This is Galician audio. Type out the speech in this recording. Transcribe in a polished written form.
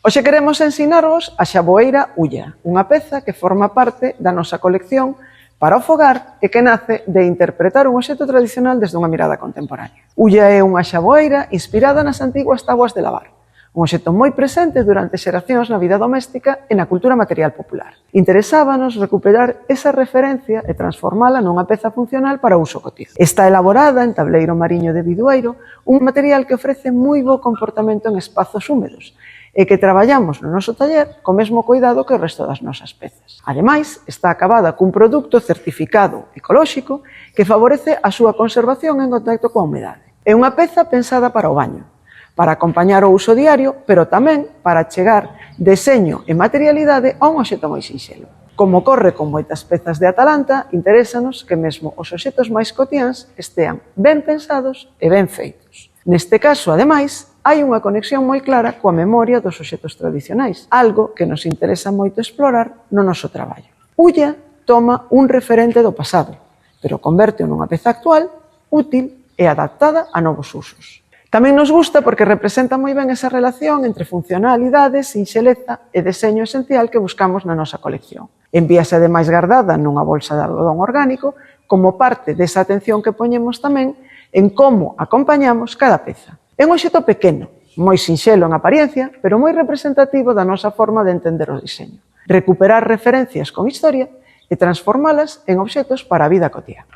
Hoxe queremos ensinarvos a xaboeira Ulla, unha peza que forma parte da nosa colección para o fogar e que nace de interpretar un obxecto tradicional desde unha mirada contemporánea. Ulla é unha xaboeira inspirada nas antiguas táboas de lavar, un obxecto moi presente durante xeracións na vida doméstica e na cultura material popular. Interesábanos recuperar esa referencia e transformala nunha peza funcional para uso cotidiano. Está elaborada en tableiro mariño de bidueiro, un material que ofrece moi bo comportamento en espazos húmedos e que traballamos no noso taller co mesmo cuidado que o resto das nosas pezas. Ademais, está acabada cun produto certificado ecolóxico que favorece a súa conservación en contacto coa humedade. É unha peza pensada para o baño, para acompañar o uso diario, pero tamén para chegar deseño e materialidade a un obxecto moi sinxelo. Como ocorre con moitas pezas de Atalanta, interésanos que mesmo os obxectos máis cotiáns estean ben pensados e ben feitos. Neste caso, ademais, hai unha conexión moi clara coa memoria dos obxectos tradicionais, algo que nos interesa moito explorar no noso traballo. Ulla toma un referente do pasado, pero converte nunha peza actual, útil e adaptada a novos usos. Tamén nos gusta porque representa moi ben esa relación entre funcionalidade, sinxeleza e deseño esencial que buscamos na nosa colección. Envíase ademais guardada nunha bolsa de algodón orgánico como parte desa atención que poñemos tamén en como acompañamos cada peza. É un obxecto pequeno, moi sinxelo en apariencia, pero moi representativo da nosa forma de entender o diseño. Recuperar referencias con historia e transformalas en obxectos para a vida cotiá.